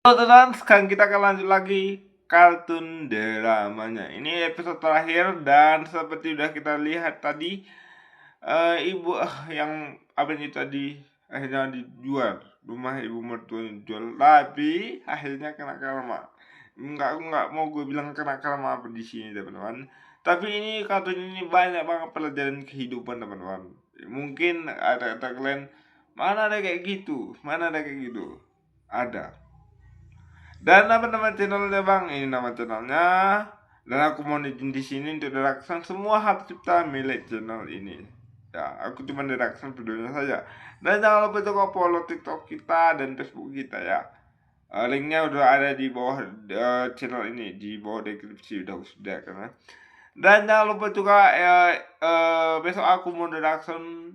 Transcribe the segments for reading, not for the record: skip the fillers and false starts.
Halo teman, sekarang kita akan lanjut lagi kartun dramanya. Ini episode terakhir dan seperti udah kita lihat tadi, ibu yang apa ini tadi akhirnya dijual, rumah ibu mertuanya dijual, tapi akhirnya kena karma. Enggak mau gue bilang kena karma apa di sini teman-teman. Tapi ini kartun ini banyak banget pelajaran kehidupan teman-teman. Mungkin ada kata kalian, mana ada kayak gitu, mana ada kayak gitu. Ada. Dan apa nama channelnya bang? Ini nama channelnya. Dan aku mau izin di sini untuk direksan semua hak cipta milik channel ini. Ya, aku cuma direksan videonya saja. Dan jangan lupa juga follow TikTok kita dan Facebook kita ya. Linknya udah ada di bawah channel ini, di bawah deskripsi udah sudah kan. Dan jangan lupa juga besok aku mau direksan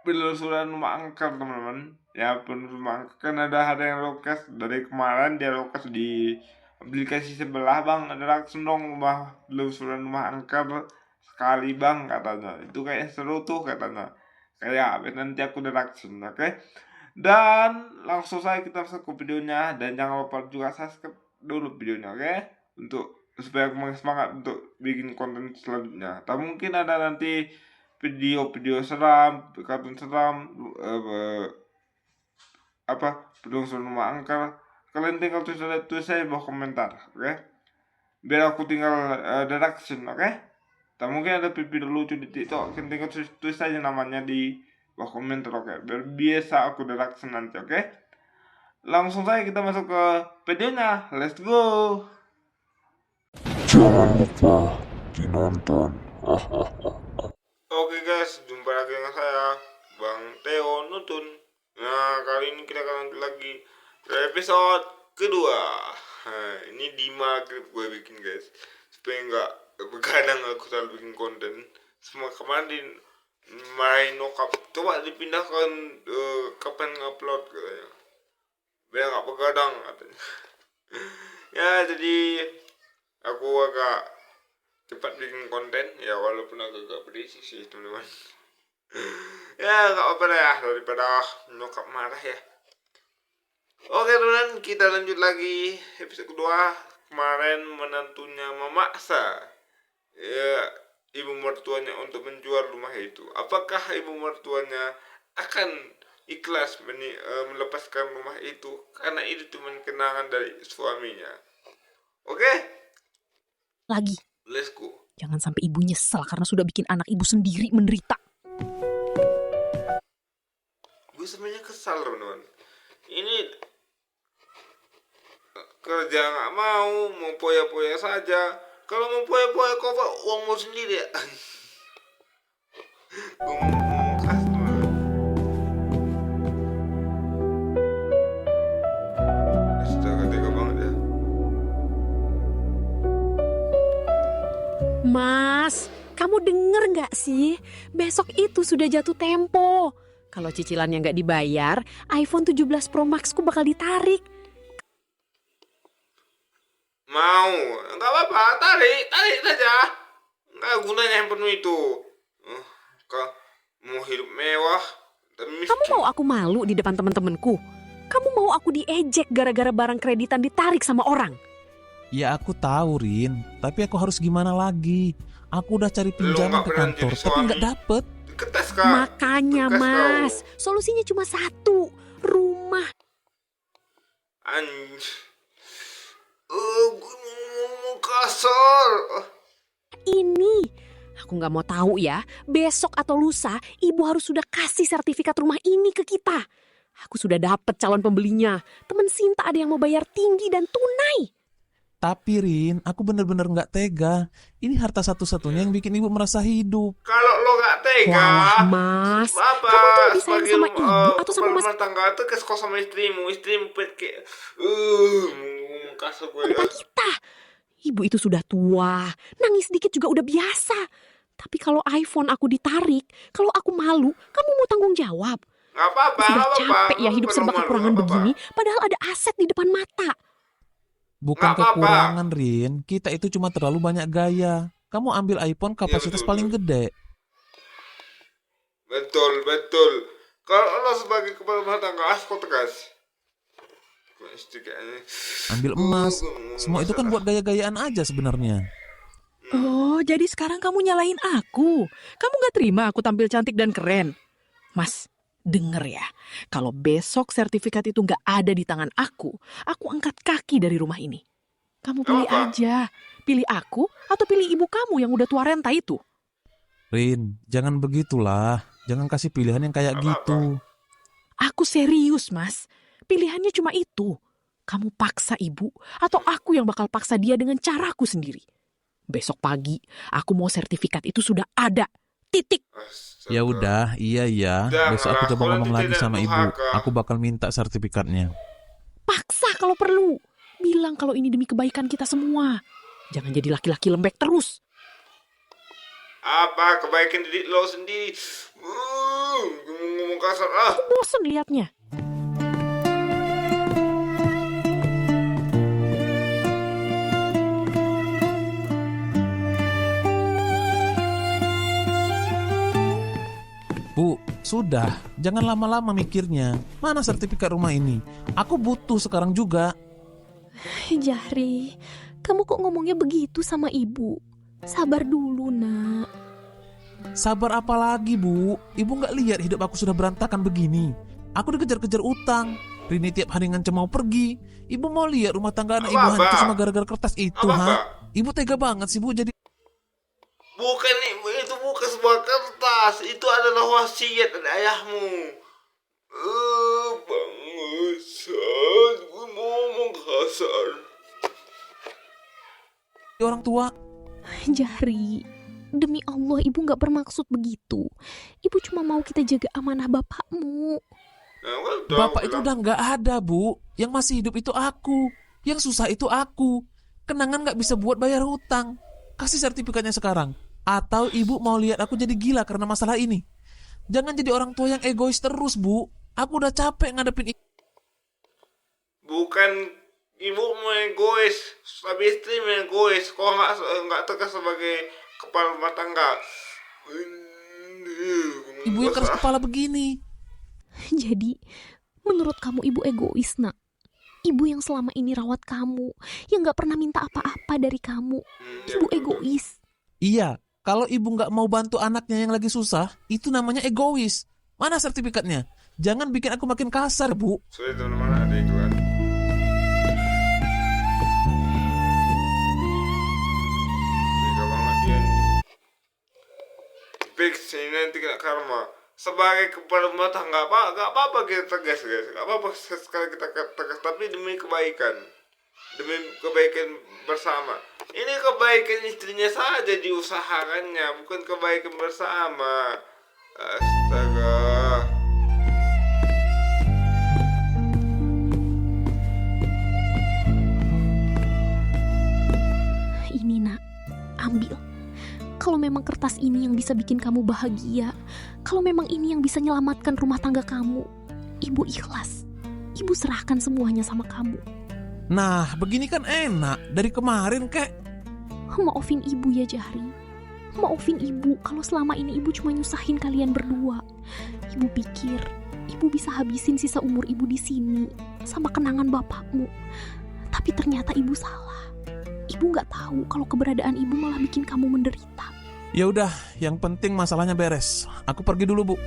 penelusuran rumah angker teman-teman ya. Penelusuran rumah angker kan ada yang request dari kemarin, dia request di aplikasi sebelah bang, ada langsung dong penelusuran rumah angker sekali bang katanya, itu kayak seru tuh katanya, kayak nanti aku reaction. Oke, dan langsung saja kita masuk ke videonya, dan jangan lupa juga subscribe dulu videonya, oke, untuk supaya aku makin semangat untuk bikin konten selanjutnya. Tak mungkin ada nanti video-video seram, kartun seram, penelusuran rumah angker. Kalian tinggal tulis saya bawah komentar, oke? Biar aku tinggal reaction, oke? Tak mungkin ada video lucu di TikTok, kalian tinggal tulis saja namanya di bawah komentar, oke? Biar biasa aku reaction nanti, oke? Langsung saja kita masuk ke videonya, let's go! Jangan lupa dinonton. Oke guys, jumpa lagi dengan saya, Bang Theo Nutun. Nah, kali ini kita akan lanjut lagi ke episode kedua. Nah, ini di maghrib gue bikin guys, supaya nggak begadang aku selalu bikin konten. Semua kemarin main nokap, coba dipindahkan kapan ngupload katanya, biar nggak begadang katanya. Ya, jadi aku agak cepat bikin konten ya, walaupun agak berisi sih teman-teman. Ya nggak apa-apa ya, daripada nyokap marah ya. Oke teman-teman, kita lanjut lagi episode kedua. Kemarin menantunya memaksa ya ibu mertuanya untuk menjual rumah itu. Apakah ibu mertuanya akan ikhlas melepaskan rumah itu karena itu cuma kenangan dari suaminya? Oke, Lagi. let's go. Jangan sampai ibu nyesal karena sudah bikin anak ibu sendiri menderita. Gue sebenarnya kesal teman-teman. Ini kerja nggak mau poya-poya saja. Kalau mau poya-poya kau uangmu sendiri ya. Gue mau kasih teman-teman. Astaga, tega banget ya. Mas, kamu denger nggak sih? Besok itu sudah jatuh tempo. Kalau cicilannya nggak dibayar, iPhone 17 Pro Max-ku bakal ditarik. Mau, nggak apa-apa, tarik saja. Nggak gunanya handphone itu. Kau mau hidup mewah dan Kamu miskin. mau aku malu di depan teman-temanku? Kamu mau aku diejek gara-gara barang kreditan ditarik sama orang? Ya aku tahu Rin, tapi aku harus gimana lagi? Aku udah cari pinjaman ke kantor, tapi nggak dapet. Ketes kak. Makanya Tegas mas, kau. solusinya cuma satu. Rumah. Gue mau kasar. Ini, aku nggak mau tahu ya, besok atau lusa ibu harus sudah kasih sertifikat rumah ini ke kita. Aku sudah dapet calon pembelinya. Temen Sinta ada yang mau bayar tinggi dan tunai. Tapi Rin, aku bener-bener nggak tega. Ini harta satu-satunya yang bikin ibu merasa hidup. Kalau lo gak tega, Walah mas, apa? kamu tuh lebih sayang Sebagai sama ibu atau sama mas rumah tangga tuh kesel sama istrimu kayak mau kasar gue. depan kita? Ibu itu sudah tua, nangis dikit juga udah biasa. Tapi kalau iPhone aku ditarik, kalau aku malu, kamu mau tanggung jawab? Gak apa-apa, Aku sudah gak apa-apa. capek ya hidup serba Malu, kekurangan gak apa-apa. begini, padahal ada aset di depan mata. Bukan Nggak apa-apa. kekurangan Rin, kita itu cuma terlalu banyak gaya. Kamu ambil iPhone kapasitas betul, paling gede. Betul. Kalau lo sebagai kepala rumah tangga, kau tegas. Pasti kayaknya. Ambil emas. Semua itu kan buat gaya-gayaan aja sebenarnya. Oh, jadi sekarang kamu nyalahin aku. Kamu gak terima aku tampil cantik dan keren. Mas, denger ya. Kalau besok sertifikat itu gak ada di tangan aku angkat kaki dari rumah ini. Kamu pilih Apa? aja. Pilih aku atau pilih ibu kamu yang udah tua renta itu. Rin, jangan begitulah. Jangan kasih pilihan yang kayak Apa-apa? gitu. Aku serius, Mas. Pilihannya cuma itu. Kamu paksa ibu atau aku yang bakal paksa dia dengan caraku sendiri. Besok pagi, aku mau sertifikat itu sudah ada. Titik. Astaga. Ya udah, iya. Jangan Besok aku lah, coba kau ngomong nanti lagi tidak sama ibu. durhaka. Aku bakal minta sertifikatnya. Paksa kalau perlu. Bilang kalau ini demi kebaikan kita semua. Jangan jadi laki-laki lembek terus. Apa kebaikan diri lo sendiri? Ngomong kasar ah. Bosen liatnya. Bu, sudah. Jangan lama-lama mikirnya. Mana sertifikat rumah ini? Aku butuh sekarang juga. Jahri, kamu kok ngomongnya begitu sama ibu? Sabar dulu, nak. Sabar apa lagi, Bu? Ibu nggak lihat hidup aku sudah berantakan begini. Aku dikejar-kejar utang. Rini tiap hari ngancam mau pergi. Ibu mau lihat rumah tangga anak ibu Apa, hancur Pak? cuma gara-gara kertas itu, Apa, ha? Pak? Ibu tega banget sih, Bu. Jadi Bukan itu bukan sebuah kertas. Itu adalah wasiat dari ayahmu. Bangsat, gue ngomong kasar. orang tua. Jahri, demi Allah ibu gak bermaksud begitu. Ibu cuma mau kita jaga amanah bapakmu. Nah, kan udah Bapak aku itu bilang. udah nggak ada, Bu. Yang masih hidup itu aku. Yang susah itu aku. Kenangan nggak bisa buat bayar hutang. Kasih sertifikatnya sekarang. Atau ibu mau lihat aku jadi gila karena masalah ini. Jangan jadi orang tua yang egois terus, Bu. Aku udah capek ngadepin Bukan ibu mau egois, tapi istri mau egois. Kau nggak tegas sebagai kepala rumah tangga. ibu yang keras kepala begini. Jadi, menurut kamu ibu egois, nak? Ibu yang selama ini rawat kamu, yang gak pernah minta apa-apa dari kamu. Ibu egois. Iya, kalau ibu nggak mau bantu anaknya yang lagi susah, itu namanya egois. Mana sertifikatnya? Jangan bikin aku makin kasar, Bu. Sorry teman-teman, ada iklan. Tega banget dia. Fix ini nanti kena karma. Sebagai kepala rumah tangga, gak apa-apa kita tegas guys. Gak apa-apa sekali kita tegas, tapi demi kebaikan. Demi kebaikan bersama. Ini kebaikan istrinya saja diusahakannya, bukan kebaikan bersama. Astaga. Ini, nak, ambil. Kalau memang kertas ini yang bisa bikin kamu bahagia, kalau memang ini yang bisa menyelamatkan rumah tangga kamu, ibu ikhlas. Ibu serahkan semuanya sama kamu. Nah, begini kan enak. Dari kemarin, kek. Maafin ibu ya, Jahri. Maafin ibu kalau selama ini ibu cuma nyusahin kalian berdua. Ibu pikir ibu bisa habisin sisa umur ibu di sini sama kenangan bapakmu. Tapi ternyata ibu salah. Ibu nggak tahu kalau keberadaan ibu malah bikin kamu menderita. Ya udah, yang penting masalahnya beres. Aku pergi dulu, Bu.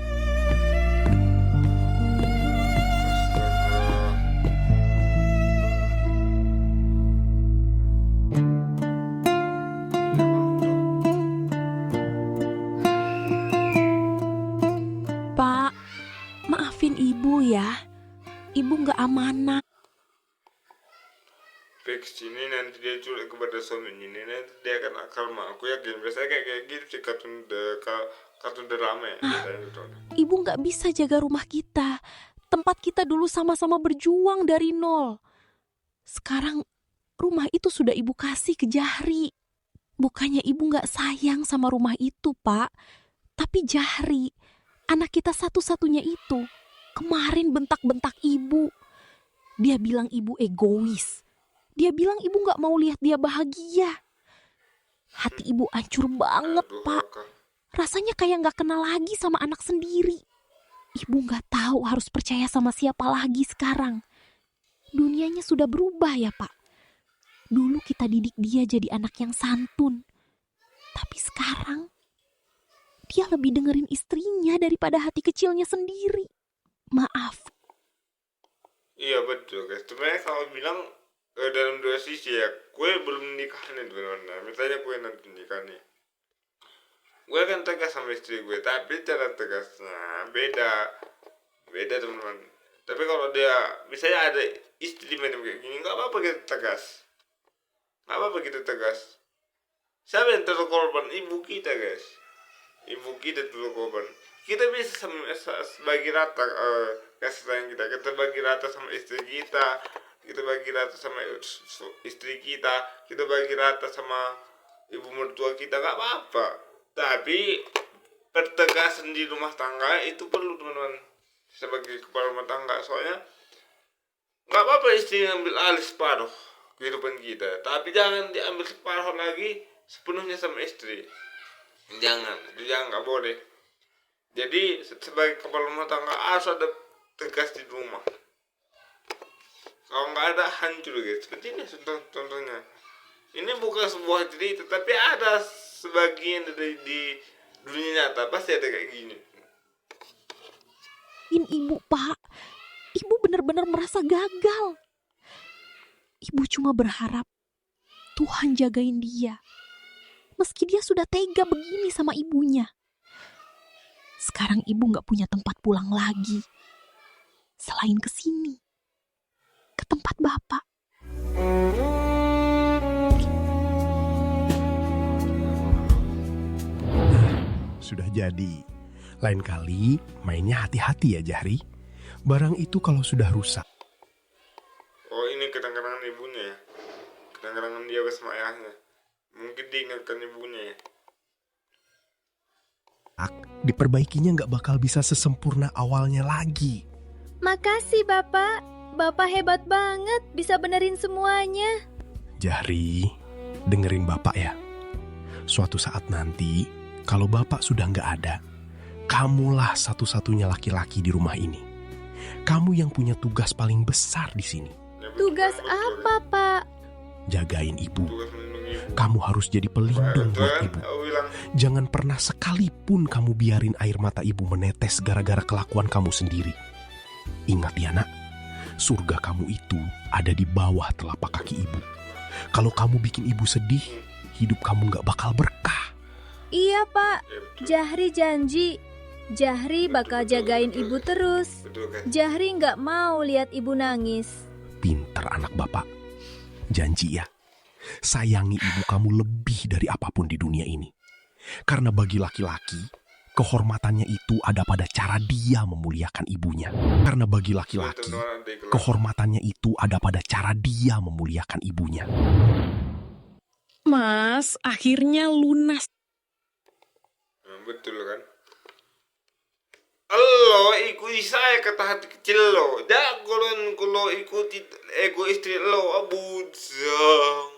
Pak, maafin ibu ya. Ibu nggak amanah. Fix ini nanti dia culik kepada suaminya, ini nanti dia akan akal mah. Aku yakin biasanya kayak gitu sih kartun drama ya. Biasanya gitu. Ibu nggak bisa jaga rumah kita. Tempat kita dulu sama-sama berjuang dari nol. Sekarang rumah itu sudah ibu kasih ke Jahri. Bukannya ibu nggak sayang sama rumah itu, Pak. Tapi Jahri, anak kita satu-satunya itu, kemarin bentak-bentak ibu. Dia bilang ibu egois. Dia bilang ibu nggak mau lihat dia bahagia. Hati ibu hancur banget, Aduh, Pak. Kak. Rasanya kayak nggak kenal lagi sama anak sendiri. Ibu nggak tahu harus percaya sama siapa lagi sekarang. Dunianya sudah berubah ya Pak. Dulu kita didik dia jadi anak yang santun. Tapi sekarang dia lebih dengerin istrinya daripada hati kecilnya sendiri. Maaf. Iya betul guys. Sebenarnya kalau bilang dalam dua sisi ya, gue belum nikah nih teman-teman. Misalnya gue nanti nikah nih, gue akan tegas sama istri gue, tapi cara tegasnya beda teman-teman. Tapi kalau dia misalnya ada istri macam kayak gini, nggak apa-apa kita tegas, nggak apa-apa kita tegas. Siapa yang terkorban? Ibu kita guys, ibu kita terkorban. Kita bisa bagi rata kasih sayang kita bagi rata sama istri kita bagi rata sama istri kita bagi rata sama ibu mertua kita, nggak apa-apa. Tapi pertegasan di rumah tangga itu perlu teman-teman, sebagai kepala rumah tangga. Soalnya nggak apa-apa istri ngambil alih separuh kehidupan kita, tapi jangan diambil separuh lagi sepenuhnya sama istri. Jangan nggak boleh. Jadi sebagai kepala rumah tangga harus ada tegas di rumah. Kalau nggak ada, hancur guys. Seperti ini contohnya. Ini bukan sebuah cerita, tapi ada sebagian di dunia nyata pasti ada kayak gini. Ibu Pak, ibu benar-benar merasa gagal. Ibu cuma berharap Tuhan jagain dia. Meski dia sudah tega begini sama ibunya. Sekarang ibu gak punya tempat pulang lagi. Selain ke sini. Ke tempat Bapak. Sudah jadi. Lain kali mainnya hati-hati ya Jahri. Barang itu kalau sudah rusak. Oh ini kenang-kenangan ibunya ya. Kenang-kenangan dia sama ayahnya. Mungkin diingatkan ibunya ya. Diperbaikinya nggak bakal bisa sesempurna awalnya lagi. Makasih Bapak. Bapak hebat banget bisa benerin semuanya. Jahri, dengerin Bapak ya. Suatu saat nanti, kalau Bapak sudah nggak ada, kamulah satu-satunya laki-laki di rumah ini. Kamu yang punya tugas paling besar di sini. Tugas apa Pak? Jagain ibu. Tugas melindungi ibu. Kamu harus jadi pelindung buat ibu. Aku bilang Jangan pernah sekalipun kamu biarin air mata ibu menetes gara-gara kelakuan kamu sendiri. Ingat ya nak, surga kamu itu ada di bawah telapak kaki ibu. Kalau kamu bikin ibu sedih, hidup kamu gak bakal berkah. Iya Pak. Jahri janji. Jahri bakal jagain ibu terus. betul kan? Jahri nggak mau lihat ibu nangis. Pinter anak bapak. Janji ya, sayangi ibu kamu lebih dari apapun di dunia ini. Karena bagi laki-laki, kehormatannya itu ada pada cara dia memuliakan ibunya. Karena bagi laki-laki, kehormatannya itu ada pada cara dia memuliakan ibunya. Mas, akhirnya lunas. Betul kan? Lo ikuti saya kata hati kecil lo. Jangan kalau ikuti ego istri lo, abuzang.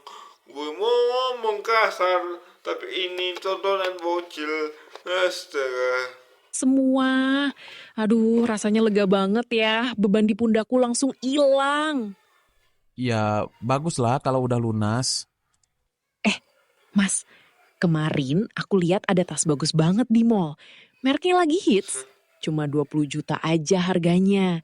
Gue mau ngomong kasar, tapi ini tontonan bocil. Astaga. Semua. Aduh, rasanya lega banget ya. Beban di pundakku langsung hilang. Ya, baguslah kalau udah lunas. Mas, kemarin aku lihat ada tas bagus banget di mall. Mereknya lagi hits. Cuma 20 juta aja harganya.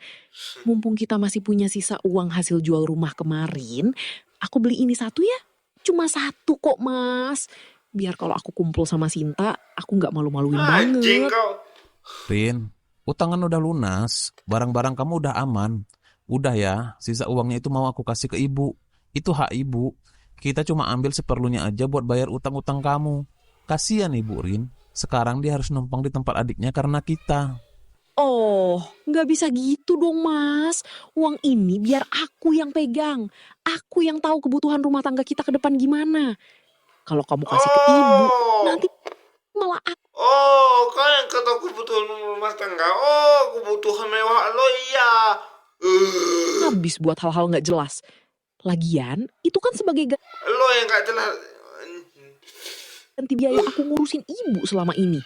Mumpung kita masih punya sisa uang hasil jual rumah kemarin, aku beli ini satu ya. Cuma satu kok mas. Biar kalau aku kumpul sama Sinta, aku gak malu-maluin Anjing banget. kau. Rin, utangan udah lunas, barang-barang kamu udah aman. Udah ya, sisa uangnya itu mau aku kasih ke ibu. Itu hak ibu. Kita cuma ambil seperlunya aja buat bayar utang-utang kamu. Kasian ibu Rin, sekarang dia harus numpang di tempat adiknya karena kita. Oh, gak bisa gitu dong mas. Uang ini biar aku yang pegang. Aku yang tahu kebutuhan rumah tangga kita ke depan gimana. Kalau kamu kasih ke ibu, nanti malah aku. Oh, kau yang kata kebutuhan rumah tangga. Oh, kebutuhan mewah lo iya. Habis buat hal-hal gak jelas. Lagian, itu kan sebagai Lo yang gak jelas. ganti biaya aku ngurusin ibu selama ini.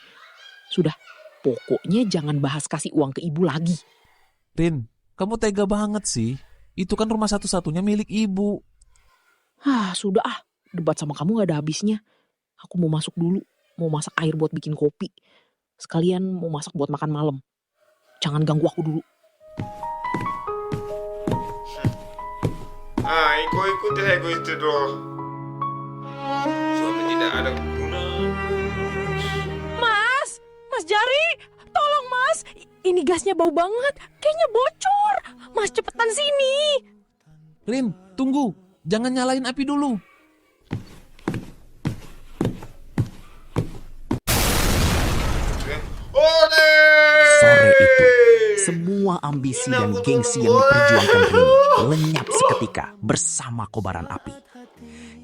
Sudah, pokoknya jangan bahas kasih uang ke ibu lagi. Rin, kamu tega banget sih. Itu kan rumah satu-satunya milik ibu. Sudah debat sama kamu gak ada habisnya. Aku mau masuk dulu, mau masak air buat bikin kopi. Sekalian mau masak buat makan malam. Jangan ganggu aku dulu. Ikuti itu dulu. Suami tidak ada guna. Mas Jari, tolong Mas. Ini gasnya bau banget, kayaknya bocor. Mas cepetan sini. Rin, tunggu. Jangan nyalain api dulu. Sore itu, semua ambisi dan gengsi yang diperjuangkan Rini lenyap seketika bersama kobaran api.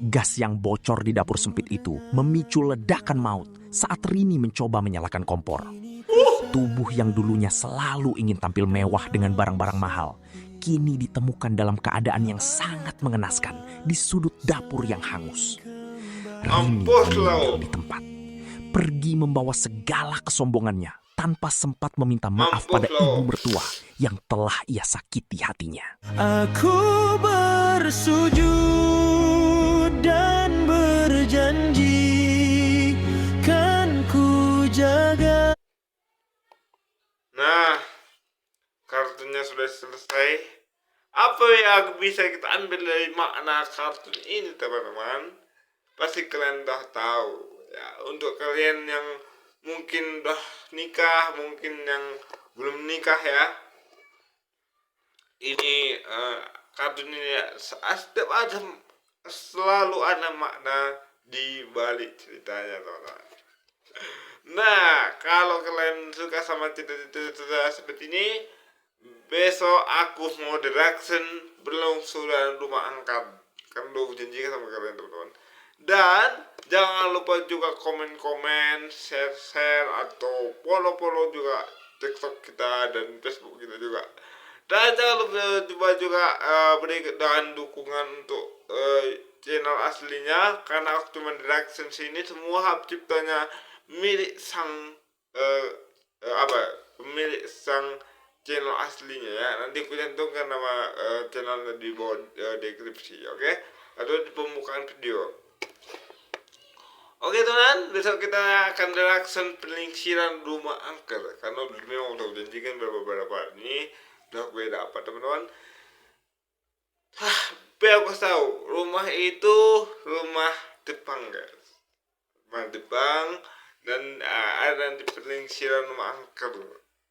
Gas yang bocor di dapur sempit itu memicu ledakan maut saat Rini mencoba menyalakan kompor. Tubuh yang dulunya selalu ingin tampil mewah dengan barang-barang mahal, kini ditemukan dalam keadaan yang sangat mengenaskan di sudut dapur yang hangus. Rini meninggal di tempat, pergi membawa segala kesombongannya tanpa sempat meminta maaf pada ibu mertua yang telah ia sakiti hatinya. Aku bersujud dan berjanji kan ku jaga. Nah, kartunnya sudah selesai. Apa yang bisa kita ambil dari makna kartun ini, teman-teman? Pasti kalian udah tahu. Ya, untuk kalian yang mungkin udah nikah, mungkin yang belum nikah ya. Ini kartun ini ya, selalu ada makna di balik ceritanya, teman-teman. Nah, kalau kalian suka sama cerita-cerita seperti ini, besok aku mau reaction berlangsungan rumah angkat. Kan udah janjikan sama kalian, teman-teman. Dan jangan lupa juga komen-komen, share-share atau follow-follow juga TikTok kita dan Facebook kita juga. Dan jangan lupa juga berikan dukungan untuk channel aslinya, karena aku cuma reaction sini semua hak ciptanya milik sang pemilik sang channel aslinya ya. Nanti aku cantumkan nama channelnya di bawah deskripsi, oke? Atau di pembukaan video. Oke teman, besok kita akan reaction pelingsiran rumah angker, karena memang udah janjikan beberapa ini udah gue dapat, teman-teman. Aku tahu rumah itu rumah Jepang, guys. Rumah Jepang. Dan ada nanti pelingsiran rumah angker.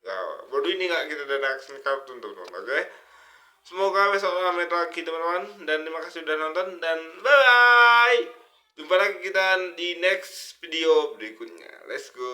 Ya, baru ini nggak kita ada reaction kartun, teman-teman, oke? Semoga besok ramai lagi, teman-teman. Dan terima kasih sudah nonton, dan bye-bye. Jumpa lagi kita di next video berikutnya. Let's go.